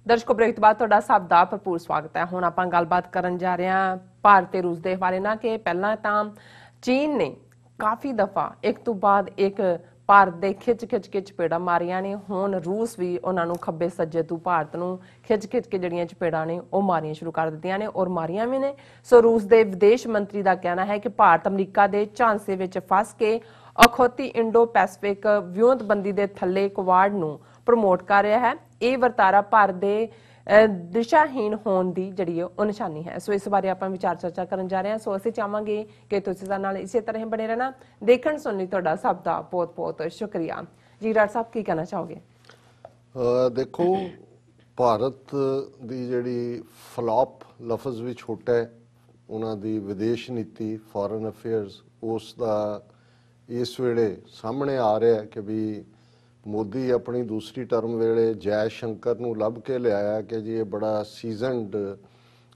ਦਰਸ਼ਕੋ break ਤੋਂ ਬਾਅਦ ਤੁਹਾਡਾ ਸਭ ਦਾ ਭਰਪੂਰ ਸਵਾਗਤ ਹੈ। ਹੁਣ ਆਪਾਂ ਗੱਲਬਾਤ ਕਰਨ ਜਾ ਰਹੇ ਹਾਂ ਭਾਰਤ ਤੇ ਰੂਸ ਦੇ ਹਵਾਲੇ ਨਾਲ ਕਿ ਪਹਿਲਾਂ ਤਾਂ ਚੀਨ ਨੇ ਕਾਫੀ ਦਫਾ ਇੱਕ ਤੋਂ ਬਾਅਦ ਇੱਕ ਭਾਰਤ ਦੇ ਖਿੱਚ ਕੇ ਚਪੇੜਾਂ ਮਾਰੀਆਂ ਨੇ। ਹੁਣ ਰੂਸ ਵੀ ਉਹਨਾਂ ਨੂੰ ਖੱਬੇ ਸੱਜੇ ਤੋਂ ਭਾਰਤ ਨੂੰ ਖਿੱਚ ਕੇ ਜਿਹੜੀਆਂ ਚਪੇੜਾਂ ਨੇ ਉਹ ਮਾਰੀਆਂ ਸ਼ੁਰੂ ਕਰ ਦਿੱਤੀਆਂ ਨੇ ਔਰ ਮਾਰੀਆਂ ਵੀ ਨੇ। ਸੋ ਰੂਸ ਦੇ ਵਿਦੇਸ਼ ਮੰਤਰੀ ਦਾ ਕਹਿਣਾ ਹੈ ਕਿ ਭਾਰਤ ਅਮਰੀਕਾ ਦੇ ਝਾਂਸੇ ਵਿੱਚ ਫਸ ਕੇ ਅਖੌਤੀ ਇੰਡੋ ਪੈਸੀਫਿਕ ਵਿਉਂਤਬੰਦੀ ਦੇ ਥੱਲੇ ਕੁਆਡ ਨੂੰ ਪ੍ਰਮੋਟ ਕਰ ਰਿਹਾ ਹੈ। ਇਹ ਵਰਤਾਰਾ ਭਾਰਤ ਦੇ ਦਿਸ਼ਾਹੀਨ ਹੋਣ ਦੀ ਜਿਹੜੀ ਉਹ ਨਿਸ਼ਾਨੀ ਹੈ। ਸੋ ਇਸ ਬਾਰੇ ਆਪਾਂ ਵਿਚਾਰ ਚਰਚਾ ਕਰਨ ਜਾ ਰਹੇ ਹਾਂ। ਸੋ ਅਸੀਂ ਚਾਹਾਂਗੇ ਕਿ ਤੁਸੀਂ ਸਾਡੇ ਨਾਲ ਇਸੇ ਤਰ੍ਹਾਂ ਬਣੇ ਰਹਿਣਾ। ਦੇਖਣ ਸੁਣਨ ਲਈ ਤੁਹਾਡਾ ਸਭ ਦਾ ਬਹੁਤ ਬਹੁਤ ਸ਼ੁਕਰੀਆ। ਜੀ ਡਾਕਟਰ ਸਾਹਿਬ ਕੀ ਕਹਿਣਾ ਚਾਹੋਗੇ? ਦੇਖੋ, ਭਾਰਤ ਦੀ ਜਿਹੜੀ ਫਲॉप ਲਫ਼ਜ਼ ਵੀ ਛੋਟਾ ਹੈ, ਉਹਨਾਂ ਦੀ ਵਿਦੇਸ਼ ਨੀਤੀ ਫੋਰਨ ਅਫੇਅਰਸ ਉਸ ਦਾ ਇਸ ਵੇਲੇ ਸਾਹਮਣੇ ਆ ਰਿਹਾ ਹੈ ਕਿ ਵੀ ਮੋਦੀ ਆਪਣੀ ਦੂਸਰੀ ਟਰਮ ਵੇਲੇ ਜੈ ਸ਼ੰਕਰ ਨੂੰ ਲੱਭ ਕੇ ਲਿਆਇਆ ਕਿ ਜੀ ਇਹ ਬੜਾ ਸੀਜ਼ਨਡ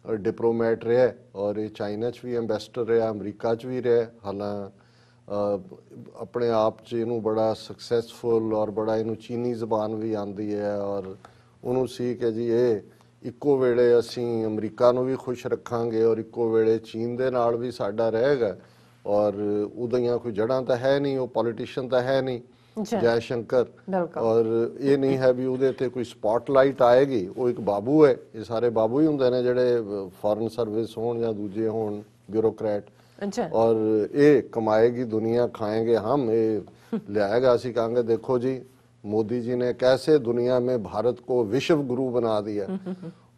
ਡਿਪਲੋਮੈਟ ਰਿਹਾ ਔਰ ਇਹ ਚਾਈਨਾ 'ਚ ਵੀ ਐਂਬੈਸਡਰ ਰਿਹਾ, ਅਮਰੀਕਾ 'ਚ ਵੀ ਰਿਹਾ। ਹਾਲਾਂ ਆਪਣੇ ਆਪ 'ਚ ਇਹਨੂੰ ਬੜਾ ਸਕਸੈਸਫੁਲ ਔਰ ਬੜਾ ਇਹਨੂੰ ਚੀਨੀ ਜ਼ਬਾਨ ਵੀ ਆਉਂਦੀ ਹੈ ਔਰ ਉਹਨੂੰ ਸੀ ਕਿ ਜੀ ਇਹ ਇੱਕੋ ਵੇਲੇ ਅਸੀਂ ਅਮਰੀਕਾ ਨੂੰ ਵੀ ਖੁਸ਼ ਰੱਖਾਂਗੇ ਔਰ ਇੱਕੋ ਵੇਲੇ ਚੀਨ ਦੇ ਨਾਲ ਵੀ ਸਾਡਾ ਰਹੇਗਾ। ਔਰ ਉਹਦੀਆਂ ਕੋਈ ਜੜ੍ਹਾਂ ਤਾਂ ਹੈ ਨਹੀਂ, ਉਹ ਪੋਲੀਟੀਸ਼ੀਅਨ ਤਾਂ ਹੈ ਨਹੀਂ ਜੈ ਸ਼ੰਕਰ, ਔਰ ਇਹ ਨਹੀਂ ਹੈ ਵੀ ਉਹਦੇ ਤੇ ਕੋਈ ਸਪੌਟਲਾਈਟ ਆਏਗੀ। ਉਹ ਇੱਕ ਬਾਬੂ ਹੈ, ਇਹ ਸਾਰੇ ਬਾਬੂ ਹੀ ਹੁੰਦੇ ਨੇ ਜਿਹੜੇ ਫੋਰਨ ਸਰਵਿਸ ਹੋਣ ਜਾਂ ਦੂਜੇ ਹੋਣ ਬਿਊਰੋਕਰੈਟ, ਔਰ ਇਹ ਕਮਾਏਗੀ ਦੁਨੀਆ ਖਾएंगे हम, ਇਹ ਲਿਆएगा। ਅਸੀਂ ਕਹਾਂਗੇ ਦੇਖੋ ਜੀ मोदी जी ने कैसे दुनिया में भारत को विश्व गुरु बना दिया।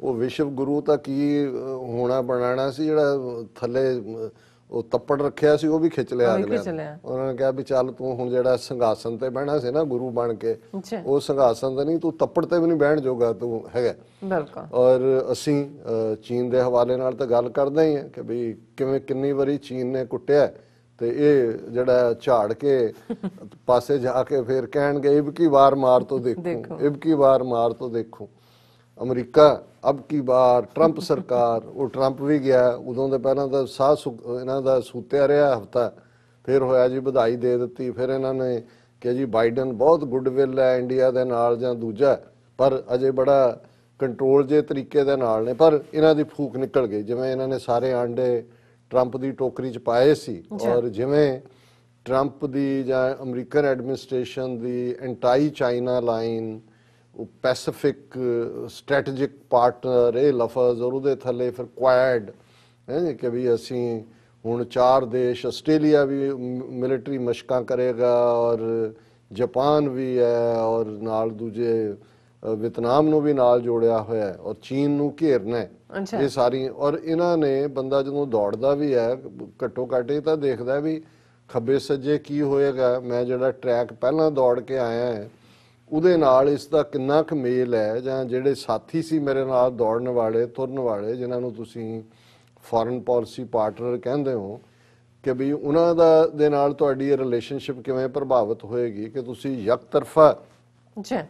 वो विश्व गुरु ਤਾਂ ਕੀ ਹੋਣਾ ਬਣਾਣਾ ਸੀ, ਜਿਹੜਾ ਥੱਲੇ ਉਹ ਤੱਪੜ ਰੱਖਿਆ ਸੀ ਉਹ ਵੀ ਖਿੱਚ ਲਿਆ ਅਗਲੇ। ਉਹਨਾਂ ਨੇ ਕਿਹਾ ਵੀ ਚੱਲ ਤੂੰ ਹੁਣ ਜਿਹੜਾ ਸਿੰਘਾਸਨ ਤੇ ਬਹਿਣਾ ਸੀ ਨਾ ਗੁਰੂ ਬਣ ਕੇ, ਉਹ ਸਿੰਘਾਸਨ ਤੇ ਨਹੀਂ, ਤੂੰ ਤੱਪੜ ਤੇ ਵੀ ਨਹੀਂ ਬਹਿਣ ਜੋਗਾ ਤੂੰ ਹੈਗਾ। ਔਰ ਅਸੀਂ ਚੀਨ ਦੇ ਹਵਾਲੇ ਨਾਲ ਤਾਂ ਗੱਲ ਕਰਦੇ ਹੀ ਹਾਂ ਕਿ ਵੀ ਕਿਵੇਂ ਕਿੰਨੀ ਵਾਰੀ ਚੀਨ ਨੇ ਕੁੱਟਿਆ ਤੇ ਇਹ ਜਿਹੜਾ ਝਾੜ ਕੇ ਪਾਸੇ ਜਾ ਕੇ ਫਿਰ ਕਹਿਣਗੇ ਇਬਕੀ ਵਾਰ ਮਾਰ ਤੋਂ ਦੇਖੋ, ਇਬਕੀ ਵਾਰ ਮਾਰ ਤੋਂ ਦੇਖੋ। ਅਮਰੀਕਾ ਅਬ ਕੀ ਬਾਰ ਟਰੰਪ ਸਰਕਾਰ, ਉਹ ਟਰੰਪ ਵੀ ਗਿਆ ਉਦੋਂ ਦੇ ਪਹਿਲਾਂ ਤਾਂ ਸਾਹ ਇਹਨਾਂ ਦਾ ਸੂਤਿਆ ਰਿਹਾ ਹਫਤਾ, ਫਿਰ ਹੋਇਆ ਜੀ ਵਧਾਈ ਦੇ ਦਿੱਤੀ, ਫਿਰ ਇਹਨਾਂ ਨੇ ਕਿ ਜੀ ਬਾਈਡਨ ਬਹੁਤ ਗੁੱਡਵਿਲ ਹੈ ਇੰਡੀਆ ਦੇ ਨਾਲ ਜਾਂ ਦੂਜਾ, ਪਰ ਅਜੇ ਬੜਾ ਕੰਟਰੋਲ ਜੇ ਤਰੀਕੇ ਦੇ ਨਾਲ ਨੇ। ਪਰ ਇਹਨਾਂ ਦੀ ਫੂਕ ਨਿਕਲ ਗਈ, ਜਿਵੇਂ ਇਹਨਾਂ ਨੇ ਸਾਰੇ ਆਂਡੇ ਟਰੰਪ ਦੀ ਟੋਕਰੀ 'ਚ ਪਾਏ ਸੀ ਔਰ ਜਿਵੇਂ ਟਰੰਪ ਦੀ ਜਾਂ ਅਮਰੀਕਨ ਐਡਮਿਨਿਸਟ੍ਰੇਸ਼ਨ ਦੀ ਐਂਟਾਈ ਚਾਈਨਾ ਲਾਈਨ, ਉਹ ਪੈਸੀਫਿਕ ਸਟ੍ਰੈਟੇਜਿਕ ਪਾਰਟਨਰ ਇਹ ਲਫ਼ਜ਼, ਔਰ ਉਹਦੇ ਥੱਲੇ ਫਿਰ ਕੁਆਡ ਹੈ ਕਿ ਵੀ ਅਸੀਂ ਹੁਣ 4 ਦੇਸ਼, ਆਸਟ੍ਰੇਲੀਆ ਵੀ ਮਿਲਟਰੀ ਮਸ਼ਕਾਂ ਕਰੇਗਾ ਔਰ ਜਾਪਾਨ ਵੀ ਹੈ ਔਰ ਨਾਲ ਦੂਜੇ ਵਿਤਨਾਮ ਨੂੰ ਵੀ ਨਾਲ ਜੋੜਿਆ ਹੋਇਆ ਔਰ ਚੀਨ ਨੂੰ ਘੇਰਨਾ ਹੈ। ਇਹ ਸਾਰੀ ਔਰ ਇਹਨਾਂ ਨੇ ਬੰਦਾ ਜਦੋਂ ਦੌੜਦਾ ਵੀ ਹੈ ਘੱਟੋ ਘੱਟ ਇਹ ਤਾਂ ਦੇਖਦਾ ਵੀ ਖੱਬੇ ਸੱਜੇ ਕੀ ਹੋਏਗਾ। ਮੈਂ ਜਿਹੜਾ ਟਰੈਕ ਪਹਿਲਾਂ ਦੌੜ ਕੇ ਆਇਆ ਹੈ ਉਹਦੇ ਨਾਲ ਇਸ ਦਾ ਕਿੰਨਾ ਕੁ ਮੇਲ ਹੈ, ਜਾਂ ਜਿਹੜੇ ਸਾਥੀ ਸੀ ਮੇਰੇ ਨਾਲ ਦੌੜਨ ਵਾਲੇ ਤੁਰਨ ਵਾਲੇ ਜਿਨ੍ਹਾਂ ਨੂੰ ਤੁਸੀਂ ਫੋਰਨ ਪਾਲਿਸੀ ਪਾਰਟਨਰ ਕਹਿੰਦੇ ਹੋ, ਕਿ ਵੀ ਉਹਨਾਂ ਦਾ ਦੇ ਨਾਲ ਤੁਹਾਡੀ ਰਿਲੇਸ਼ਨਸ਼ਿਪ ਕਿਵੇਂ ਪ੍ਰਭਾਵਿਤ ਹੋਏਗੀ ਕਿ ਤੁਸੀਂ ਯਕਤਰਫਾ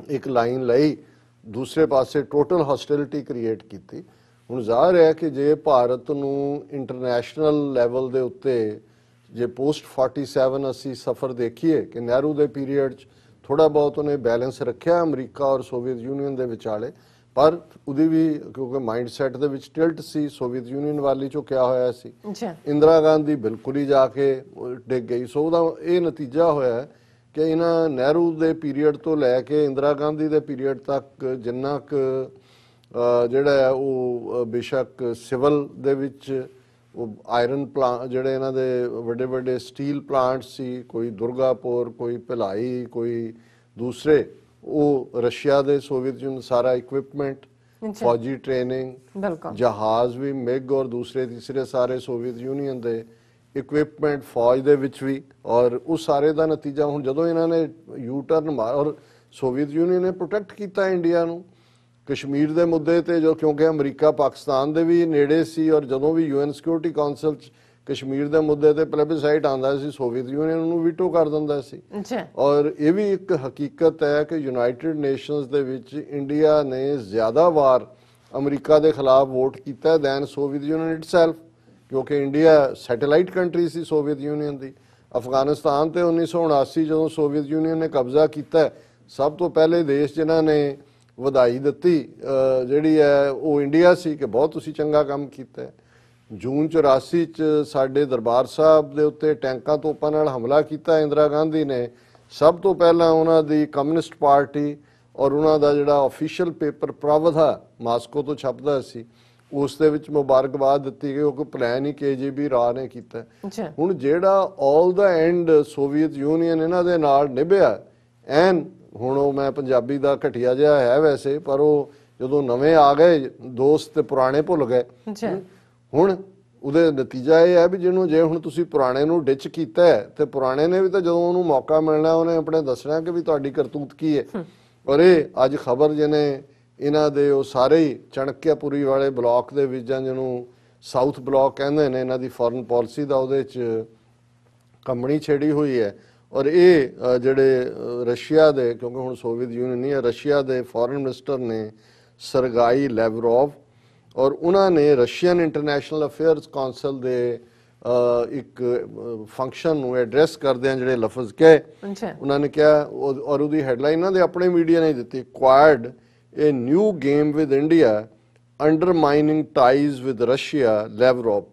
ਇੱਕ ਲਾਈਨ ਲਈ ਦੂਸਰੇ ਪਾਸੇ ਟੋਟਲ ਹੌਸਟਿਲਿਟੀ ਕ੍ਰੀਏਟ ਕੀਤੀ। ਹੁਣ ਜ਼ਾਹਰ ਹੈ ਕਿ ਜੇ ਭਾਰਤ ਨੂੰ ਇੰਟਰਨੈਸ਼ਨਲ ਲੈਵਲ ਦੇ ਉੱਤੇ ਜੇ ਪੋਸਟ 47 ਅਸੀਂ ਸਫ਼ਰ ਦੇਖੀਏ ਕਿ ਨਹਿਰੂ ਦੇ ਪੀਰੀਅਡ 'ਚ ਥੋੜ੍ਹਾ ਬਹੁਤ ਉਹਨੇ ਬੈਲੈਂਸ ਰੱਖਿਆ ਅਮਰੀਕਾ ਔਰ ਸੋਵੀਅਤ ਯੂਨੀਅਨ ਦੇ ਵਿਚਾਲੇ, ਪਰ ਉਹਦੀ ਵੀ ਕਿਉਂਕਿ ਮਾਈਂਡ ਸੈਟ ਦੇ ਵਿੱਚ ਟਿਲਟ ਸੀ ਸੋਵੀਅਤ ਯੂਨੀਅਨ ਵਾਲੀ ਝੁਕਿਆ ਹੋਇਆ ਸੀ। ਇੰਦਰਾ ਗਾਂਧੀ ਬਿਲਕੁਲ ਹੀ ਜਾ ਕੇ ਡਿੱਗ ਗਈ। ਸੋ ਉਹਦਾ ਇਹ ਨਤੀਜਾ ਹੋਇਆ ਕਿ ਇਹਨਾਂ ਨਹਿਰੂ ਦੇ ਪੀਰੀਅਡ ਤੋਂ ਲੈ ਕੇ ਇੰਦਰਾ ਗਾਂਧੀ ਦੇ ਪੀਰੀਅਡ ਤੱਕ ਜਿੰਨਾ ਕੁ ਜਿਹੜਾ ਹੈ ਉਹ ਬੇਸ਼ੱਕ ਸਿਵਲ ਦੇ ਵਿੱਚ ਉਹ ਆਇਰਨ ਪਲਾਂਟ ਜਿਹੜੇ ਇਹਨਾਂ ਦੇ ਵੱਡੇ ਵੱਡੇ ਸਟੀਲ ਪਲਾਂਟ ਸੀ, ਕੋਈ ਦੁਰਗਾਪੁਰ, ਕੋਈ ਭਿਲਾਈ, ਕੋਈ ਦੂਸਰੇ, ਉਹ ਰਸ਼ੀਆ ਦੇ ਸੋਵੀਅਤ ਯੂਨੀਅਨ ਸਾਰਾ ਇਕਵਿਪਮੈਂਟ, ਫੌਜੀ ਟ੍ਰੇਨਿੰਗ, ਜਹਾਜ਼ ਵੀ ਮਿਗ ਔਰ ਦੂਸਰੇ ਤੀਸਰੇ ਸਾਰੇ ਸੋਵੀਅਤ ਯੂਨੀਅਨ ਦੇ ਇਕਵਿਪਮੈਂਟ ਫੌਜ ਦੇ ਵਿੱਚ ਵੀ। ਔਰ ਉਸ ਸਾਰੇ ਦਾ ਨਤੀਜਾ ਹੁਣ ਜਦੋਂ ਇਹਨਾਂ ਨੇ ਯੂ ਟਰਨ ਮਾਰ ਔਰ ਸੋਵੀਅਤ ਯੂਨੀਅਨ ਨੇ ਪ੍ਰੋਟੈਕਟ ਕੀਤਾ ਇੰਡੀਆ ਨੂੰ ਕਸ਼ਮੀਰ ਦੇ ਮੁੱਦੇ ਤੇ, ਜੋ ਕਿਉਂਕਿ ਅਮਰੀਕਾ ਪਾਕਿਸਤਾਨ ਦੇ ਵੀ ਨੇੜੇ ਸੀ ਔਰ ਜਦੋਂ ਵੀ UN ਸਿਕਿਉਰਿਟੀ ਕਾਉਂਸਲ 'ਚ ਕਸ਼ਮੀਰ ਦੇ ਮੁੱਦੇ ਤੇ ਪਲੇਬਿਸਾਈਟ ਆਉਂਦਾ ਸੀ ਸੋਵੀਅਤ ਯੂਨੀਅਨ ਨੂੰ ਵੀਟੋ ਕਰ ਦਿੰਦਾ ਸੀ। ਔਰ ਇਹ ਵੀ ਇੱਕ ਹਕੀਕਤ ਹੈ ਕਿ ਯੂਨਾਈਟਿਡ ਨੇਸ਼ਨਸ ਦੇ ਵਿੱਚ ਇੰਡੀਆ ਨੇ ਜ਼ਿਆਦਾ ਵਾਰ ਅਮਰੀਕਾ ਦੇ ਖਿਲਾਫ ਵੋਟ ਕੀਤਾ ਦੈਨ ਸੋਵੀਅਤ ਯੂਨੀਅਨ ਇਟਸੈਲਫ, ਕਿਉਂਕਿ ਇੰਡੀਆ ਸੈਟੇਲਾਈਟ ਕੰਟਰੀ ਸੀ ਸੋਵੀਅਤ ਯੂਨੀਅਨ ਦੀ। ਅਫਗਾਨਿਸਤਾਨ ਤੇ 1979 ਜਦੋਂ ਸੋਵੀਅਤ ਯੂਨੀਅਨ ਨੇ ਕਬਜ਼ਾ ਕੀਤਾ, ਸਭ ਤੋਂ ਪਹਿਲੇ ਦੇਸ਼ ਜਿਨ੍ਹਾਂ ਨੇ ਵਧਾਈ ਦਿੱਤੀ ਜਿਹੜੀ ਹੈ ਉਹ ਇੰਡੀਆ ਸੀ ਕਿ ਬਹੁਤ ਤੁਸੀਂ ਚੰਗਾ ਕੰਮ ਕੀਤਾ ਹੈ। ਜੂਨ 84 ਚ ਸਾਡੇ ਦਰਬਾਰ ਸਾਹਿਬ ਦੇ ਉੱਤੇ ਟੈਂਕਾਂ ਤੋਪਾਂ ਨਾਲ ਹਮਲਾ ਕੀਤਾ ਇੰਦਰਾ ਗਾਂਧੀ ਨੇ। ਸਭ ਤੋਂ ਪਹਿਲਾਂ ਉਹਨਾਂ ਦੀ ਕਮਿਊਨਿਸਟ ਪਾਰਟੀ ਔਰ ਉਹਨਾਂ ਦਾ ਜਿਹੜਾ ਆਫੀਸ਼ੀਅਲ ਪੇਪਰ ਪ੍ਰਵਧਾ ਮਾਸਕੋ ਤੋਂ ਛਪਦਾ ਸੀ ਉਸ ਦੇ ਵਿੱਚ ਮੁਬਾਰਕਬਾਦ ਦਿੱਤੀ ਗਈ, ਕਿਉਂਕਿ ਪਲਾਨ ਹੀ KGB ਰਾਹ ਨੇ ਕੀਤਾ। ਹੁਣ ਜਿਹੜਾ ਆਲ ਦਾ ਐਂਡ ਸੋਵੀਅਤ ਯੂਨੀਅਨ ਇਹਨਾਂ ਦੇ ਨਾਲ ਨਿਭਿਆ ਐਨ, ਹੁਣ ਉਹ ਮੈਂ ਪੰਜਾਬੀ ਦਾ ਘਟੀਆ ਜਿਹਾ ਹੈ ਵੈਸੇ, ਪਰ ਉਹ ਜਦੋਂ ਨਵੇਂ ਆ ਗਏ ਦੋਸਤ ਤੇ ਪੁਰਾਣੇ ਭੁੱਲ ਗਏ। ਹੁਣ ਉਹਦੇ ਨਤੀਜਾ ਇਹ ਹੈ ਵੀ ਜਿਹਨੂੰ ਜੇ ਹੁਣ ਤੁਸੀਂ ਪੁਰਾਣੇ ਨੂੰ ਡਿਚ ਕੀਤਾ ਹੈ ਤੇ ਪੁਰਾਣੇ ਨੇ ਵੀ ਤਾਂ ਜਦੋਂ ਉਹਨੂੰ ਮੌਕਾ ਮਿਲਣਾ ਉਹਨੇ ਆਪਣੇ ਦੱਸਣਾ ਕਿ ਵੀ ਤੁਹਾਡੀ ਕਰਤੂਤ ਕੀ ਹੈ। ਔਰ ਇਹ ਅੱਜ ਖਬਰ ਜਿਹਨੇ ਇਹਨਾਂ ਦੇ ਉਹ ਸਾਰੇ ਹੀ ਚਣਕਿਆਪੁਰੀ ਵਾਲੇ ਬਲਾਕ ਦੇ ਵਿੱਚ, ਜਾਂ ਜਿਹਨੂੰ ਸਾਊਥ ਬਲਾਕ ਕਹਿੰਦੇ ਨੇ, ਇਹਨਾਂ ਦੀ ਫੋਰਨ ਪਾਲਿਸੀ ਦਾ ਉਹਦੇ 'ਚ ਕੰਬਣੀ ਛੇੜੀ ਹੋਈ ਹੈ। ਔਰ ਇਹ ਜਿਹੜੇ ਰਸ਼ੀਆ ਦੇ, ਕਿਉਂਕਿ ਹੁਣ ਸੋਵੀਅਤ ਯੂਨੀਅਨ ਨਹੀਂ ਹੈ, ਰਸ਼ੀਆ ਦੇ ਫੋਰਨ ਮਿਨਿਸਟਰ ਨੇ ਸਰਗਾਈ ਲੈਵਰੋਵ, ਔਰ ਉਹਨਾਂ ਨੇ ਰਸ਼ੀਅਨ ਇੰਟਰਨੈਸ਼ਨਲ ਅਫੇਅਰਸ ਕੌਂਸਲ ਦੇ ਇੱਕ ਫੰਕਸ਼ਨ ਨੂੰ ਐਡਰੈਸ ਕਰਦਿਆਂ ਜਿਹੜੇ ਲਫ਼ਜ਼ ਕਹੇ, ਉਹਨਾਂ ਨੇ ਕਿਹਾ, ਔਰ ਉਹਦੀ ਹੈਡਲਾਈਨ ਇਹਨਾਂ ਦੇ ਆਪਣੇ ਮੀਡੀਆ ਨੇ ਦਿੱਤੀ, Quad a new game with India undermining ties with Russia, Lavrov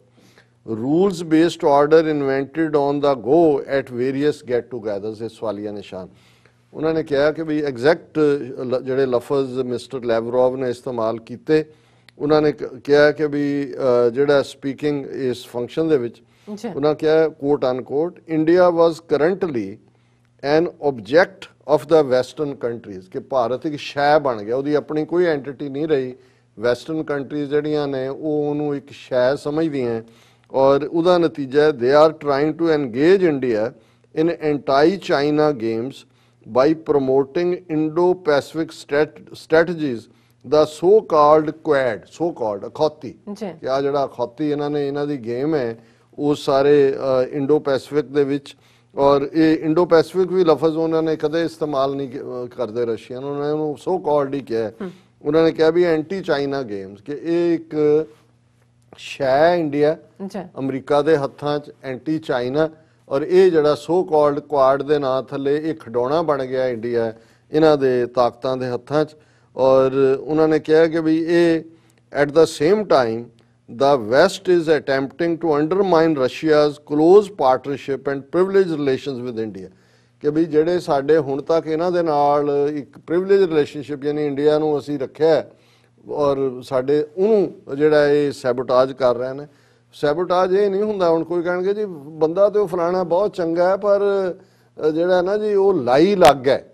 rules based order invented on the go at various get togethers। ਇਹ ਸਵਾਲੀਆ ਨਿਸ਼ਾਨ ਉਹਨਾਂ ਨੇ ਕਿਹਾ ਕਿ ਵੀ ਐਗਜ਼ੈਕਟ ਜਿਹੜੇ ਲਫ਼ਜ਼ ਮਿਸਟਰ ਲੈਵਰੋਵ ਨੇ ਇਸਤੇਮਾਲ ਕੀਤੇ। ਉਹਨਾਂ ਨੇ ਕਿਹਾ ਕਿ ਵੀ ਜਿਹੜਾ ਸਪੀਕਿੰਗ ਇਸ ਫੰਕਸ਼ਨ ਦੇ ਵਿੱਚ ਉਹਨਾਂ ਕਿਹਾ quote unquote, India was currently an object of the western countries, ਕਿ ਭਾਰਤ ਇੱਕ ਸ਼ੈ ਬਣ ਗਿਆ, ਉਹਦੀ ਆਪਣੀ ਕੋਈ ਐਂਟੀਟੀ ਨਹੀਂ ਰਹੀ। ਵੈਸਟਰਨ ਕੰਟਰੀਜ਼ ਜਿਹੜੀਆਂ ਨੇ ਉਹ ਉਹਨੂੰ ਇੱਕ ਸ਼ੈ ਸਮਝਦੀਆਂ, ਔਰ ਉਹਦਾ ਨਤੀਜਾ they are trying to engage India in anti China games by promoting Indo Pacific strategies the so called Quad, so called ਅਖੌਤੀ, ਕਿ ਆ ਜਿਹੜਾ ਅਖੌਤੀ ਇਹਨਾਂ ਦੀ ਗੇਮ ਹੈ ਉਹ ਸਾਰੇ ਇੰਡੋ ਪੈਸੀਫਿਕ ਦੇ ਵਿੱਚ। ਔਰ ਇਹ ਇੰਡੋ ਪੈਸੀਫਿਕ ਵੀ ਲਫ਼ਜ਼ ਉਹਨਾਂ ਨੇ ਕਦੇ ਇਸਤੇਮਾਲ ਨਹੀਂ ਕਰਦੇ ਰਸ਼ੀਅਨ, ਉਹਨਾਂ ਨੇ ਉਹਨੂੰ ਸੋ ਕਾਲਡ ਹੀ ਕਿਹਾ। ਉਹਨਾਂ ਨੇ ਕਿਹਾ ਵੀ ਐਂਟੀ ਚਾਈਨਾ ਗੇਮਸ, ਕਿ ਇਹ ਇੱਕ ਸ਼ੈ ਇੰਡੀਆ ਅਮਰੀਕਾ ਦੇ ਹੱਥਾਂ 'ਚ, ਐਂਟੀ ਚਾਈਨਾ, ਔਰ ਇਹ ਜਿਹੜਾ ਸੋ ਕਾਲਡ ਕੁਆਡ ਦੇ ਨਾਂ ਥੱਲੇ ਇਹ ਖਿਡੌਣਾ ਬਣ ਗਿਆ ਇੰਡੀਆ ਇਹਨਾਂ ਦੇ ਤਾਕਤਾਂ ਦੇ ਹੱਥਾਂ 'ਚ। ਔਰ ਉਹਨਾਂ ਨੇ ਕਿਹਾ ਕਿ ਵੀ ਇਹ at the same time the West is attempting to undermine Russia's close partnership and privileged relations with India, ਕਿ ਵੀ ਜਿਹੜੇ ਸਾਡੇ ਹੁਣ ਤੱਕ ਇਹਨਾਂ ਦੇ ਨਾਲ ਇੱਕ ਪ੍ਰਿਵਿਲੇਜ ਰਿਲੇਸ਼ਨਸ਼ਿਪ ਯਾਨੀ ਇੰਡੀਆ ਨੂੰ ਅਸੀਂ ਰੱਖਿਆ, ਔਰ ਸਾਡੇ ਉਹਨੂੰ ਜਿਹੜਾ ਇਹ ਸੈਬੋਟਾਜ ਕਰ ਰਹੇ ਨੇ। ਸੈਬੋਟਾਜ ਇਹ ਨਹੀਂ ਹੁੰਦਾ, ਹੁਣ ਕੋਈ ਕਹਿਣਗੇ ਜੀ ਬੰਦਾ ਤੇ ਉਹ ਫਲਾਣਾ ਬਹੁਤ ਚੰਗਾ ਹੈ, ਪਰ ਜਿਹੜਾ ਨਾ ਜੀ ਉਹ ਲਾਈ ਲੱਗ ਹੈ,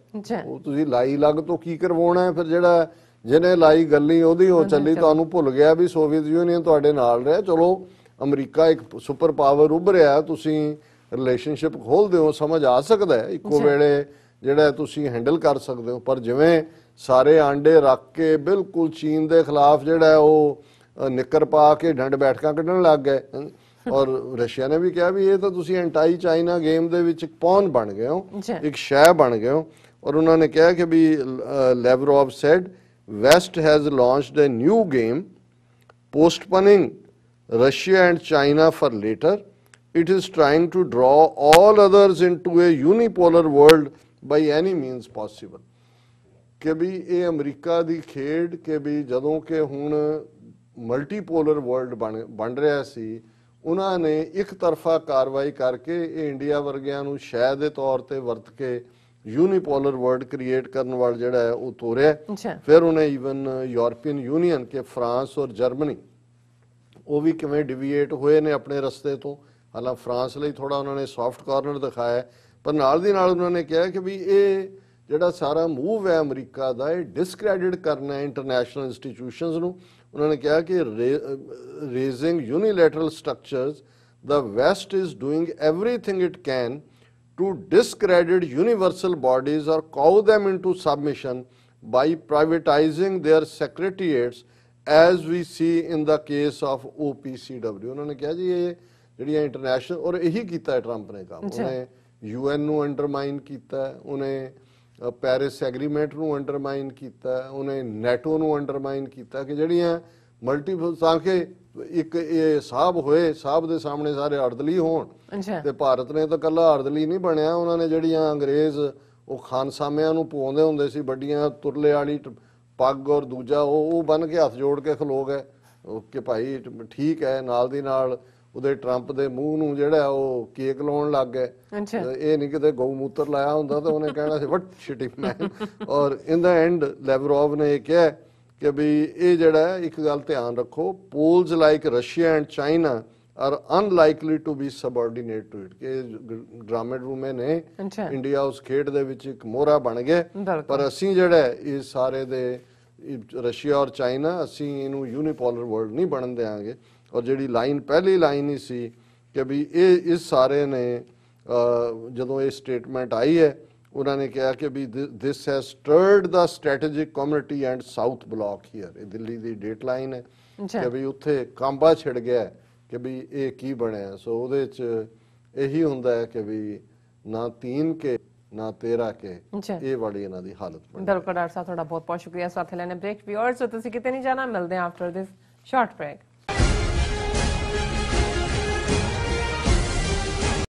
ਉਹ ਤੁਸੀਂ ਲਾਈ ਲੱਗ ਤੋਂ ਕੀ ਕਰਵਾਉਣਾ ਹੈ? ਫਿਰ ਜਿਹੜਾ ਜਿਹਨੇ ਲਾਈ ਗੱਲੀ ਉਹਦੀ ਉਹ ਚੱਲੀ, ਤੁਹਾਨੂੰ ਭੁੱਲ ਗਿਆ ਵੀ ਸੋਵੀਅਤ ਯੂਨੀਅਨ ਤੁਹਾਡੇ ਨਾਲ ਰਿਹਾ। ਚਲੋ ਅਮਰੀਕਾ ਇੱਕ ਸੁਪਰ ਪਾਵਰ ਉੱਭਰਿਆ, ਤੁਸੀਂ ਰਿਲੇਸ਼ਨਸ਼ਿਪ ਖੋਲਦੇ ਹੋ, ਸਮਝ ਆ ਸਕਦਾ ਹੈ ਇੱਕੋ ਵੇਲੇ ਜਿਹੜਾ ਤੁਸੀਂ ਹੈਂਡਲ ਕਰ ਸਕਦੇ ਹੋ। ਪਰ ਜਿਵੇਂ ਸਾਰੇ ਆਂਡੇ ਰੱਖ ਕੇ ਬਿਲਕੁਲ ਚੀਨ ਦੇ ਖਿਲਾਫ ਜਿਹੜਾ ਉਹ ਨਿੱਕਰ ਪਾ ਕੇ ਡੰਡ ਬੈਠਕਾਂ ਕੱਢਣ ਲੱਗ ਗਏ, ਔਰ ਰਸ਼ੀਆ ਨੇ ਵੀ ਕਿਹਾ ਵੀ ਇਹ ਤਾਂ ਤੁਸੀਂ ਐਂਟਾਈ ਚਾਈਨਾ ਗੇਮ ਦੇ ਵਿੱਚ ਇੱਕ ਪੌਨ ਬਣ ਗਏ ਹੋ, ਇੱਕ ਸ਼ੈ ਬਣ ਗਏ ਹੋ। ਔਰ ਉਹਨਾਂ ਨੇ ਕਿਹਾ ਕਿ ਵੀ ਲੈਵਰੋਵ sad West has launched a new game, postponing Russia and China for later. It is trying to draw all others into a unipolar world by any means possible. ਕਿ ਵੀ ਇਹ ਅਮਰੀਕਾ ਦੀ ਖੇਡ, ਕਿ ਵੀ ਜਦੋਂ ਕਿ ਹੁਣ ਮਲਟੀਪੋਲਰ ਵਰਲਡ ਬਣ ਰਿਹਾ ਸੀ, ਉਹਨਾਂ ਨੇ ਇੱਕ ਤਰਫਾ ਕਾਰਵਾਈ ਕਰਕੇ ਇਹ ਇੰਡੀਆ ਵਰਗਿਆਂ ਨੂੰ ਸ਼ੈ ਦੇ ਤੌਰ ਤੇ ਵਰਤ ਕੇ यूनिपोलर वर्ल्ड क्रिएट करने वाला जड़ा है वो तोड़े। फिर उन्हें इवन यूरोपियन यूनियन के फ्रांस और जर्मनी वो भी किवें डिविएट हुए ने अपने रस्ते तो, हालांकि फ्रांस लिए थोड़ा उन्होंने सॉफ्ट कॉर्नर दिखाया, पर नाल दी नाल उन्होंने कहा कि भी ये जड़ा सारा मूव है अमरीका का ये डिसक्रैडिट करना है इंटरनेशनल इंस्टीट्यूशंस नूं। उन्होंने कहा कि raising unilateral structures the West is doing everything it can to discredit universal bodies or cow them into submission by privatizing their secretariats as we see in the case of OPCW। उन्होंने कहा जी ये ਜਿਹੜੀਆਂ international, ਔਰ ਇਹੀ ਕੀਤਾ Trump ਨੇ ਕੰਮ, ਉਹਨੇ UN ਨੂੰ ਅੰਡਰਮਾਈਨ ਕੀਤਾ, ਉਹਨੇ ਪੈਰਿਸ ਐਗਰੀਮੈਂਟ ਨੂੰ ਅੰਡਰਮਾਈਨ ਕੀਤਾ, ਉਹਨੇ ਨੈਟੋ ਨੂੰ ਅੰਡਰਮਾਈਨ ਕੀਤਾ, ਕਿ ਜਿਹੜੀਆਂ ਮਲਟੀਪਲ ਤਾਂ ਕਿ ਇੱਕ ਇਹ ਸਾਹਬ ਹੋਏ, ਸਾਹਬ ਦੇ ਸਾਹਮਣੇ ਸਾਰੇ ਅਰਦਲੀ ਹੋਣ। ਤੇ ਭਾਰਤ ਨੇ ਤਾਂ ਕੱਲਾ ਅਰਦਲੀ ਨਹੀਂ ਬਣਿਆ, ਉਹਨਾਂ ਨੇ ਜਿਹੜੀਆਂ ਅੰਗਰੇਜ਼ ਉਹ ਖਾਨਸਾਮਿਆਂ ਨੂੰ ਪਵਾਉਂਦੇ ਹੁੰਦੇ ਸੀ ਵੱਡੀਆਂ ਤੁਰਲੇ ਵਾਲੀ ਪੱਗ ਔਰ ਦੂਜਾ ਉਹ ਬੰਨ ਕੇ ਹੱਥ ਜੋੜ ਕੇ ਖਲੋ ਗਏ ਕਿ ਭਾਈ ਠੀਕ ਹੈ। ਨਾਲ ਦੀ ਨਾਲ ਉਹਦੇ ਟਰੰਪ ਦੇ ਮੂੰਹ ਨੂੰ ਜਿਹੜਾ ਉਹ ਕੇਕ ਲਾਉਣ ਲੱਗ ਗਏ। ਇਹ ਨਹੀਂ ਕਿਤੇ ਗਊ ਮੂਤਰ ਲਾਇਆ ਹੁੰਦਾ ਤਾਂ ਉਹਨੇ ਕਹਿਣਾ ਸੀ ਵਟ ਸ਼ਿਟਿੰਗ ਮੈਨ। ਔਰ ਇਨ ਦਾ ਐਂਡ ਲੈਵਰੋਵ ਨੇ ਇਹ ਕਿਹਾ ਕਿ ਵੀ ਇਹ ਜਿਹੜਾ ਇੱਕ ਗੱਲ ਧਿਆਨ ਰੱਖੋ, polls like Russia and China are unlikely to be subordinate to it ਕਿ ਡਰਾਮੇ ਡਰੂਮੇ ਨੇ ਇੰਡੀਆ ਉਸ ਖੇਡ ਦੇ ਵਿੱਚ ਇੱਕ ਮੋਹਰਾ ਬਣ ਗਏ। ਪਰ ਅਸੀਂ ਜਿਹੜਾ ਇਹ ਸਾਰੇ ਦੇ ਰਸ਼ੀਆ ਔਰ ਚਾਈਨਾ ਅਸੀਂ ਇਹਨੂੰ ਯੂਨੀਪੋਲਰ ਵਰਲਡ ਨਹੀਂ ਬਣਨ ਦੇਵਾਂਗੇ। ਔਰ ਜਿਹੜੀ ਲਾਈਨ ਪਹਿਲੀ ਲਾਈਨ ਹੀ ਸੀ ਕਿ ਵੀ ਇਹ ਇਸ ਸਾਰੇ ਨੇ ਜਦੋਂ ਇਹ ਸਟੇਟਮੈਂਟ ਆਈ ਹੈ ਉਹਨਾਂ ਨੇ ਕਿਹਾ ਕਿ we this has stirred the strategic community and South Block here. ਇਹ ਦਿੱਲੀ ਦੀ ਡੇਟ ਲਾਈਨ ਹੈ ਕਿ ਵੀ ਉੱਥੇ ਕਾਂਬਾ ਛਿੜ ਗਿਆ ਕਿ ਵੀ ਇਹ ਕੀ ਬਣਿਆ। ਸੋ ਉਹਦੇ ਚ ਇਹੀ ਹੁੰਦਾ ਹੈ ਕਿ ਵੀ ਨਾ 3 ਕੇ ਨਾ 13 ਕੇ ਇਹ ਵਾਲੀ ਇਹਨਾਂ ਦੀ ਹਾਲਤ ਬਣੀ। ਬਿਲਕੁਲ ਡਾਕਟਰ ਸਾਹਿਬ ਤੁਹਾਡਾ ਬਹੁਤ ਬਹੁਤ ਸ਼ੁਕਰੀਆ। ਸਾਥ ਲੈਣੇ ਬ੍ਰੇਕ ਵਿਊਅਰਸ ਤੁਸੀਂ ਕਿਤੇ ਨਹੀਂ ਜਾਣਾ, ਮਿਲਦੇ ਹਾਂ ਆਫਟਰ ਦਿਸ ਸ਼ਾਰਟ ਬ੍ਰੇਕ।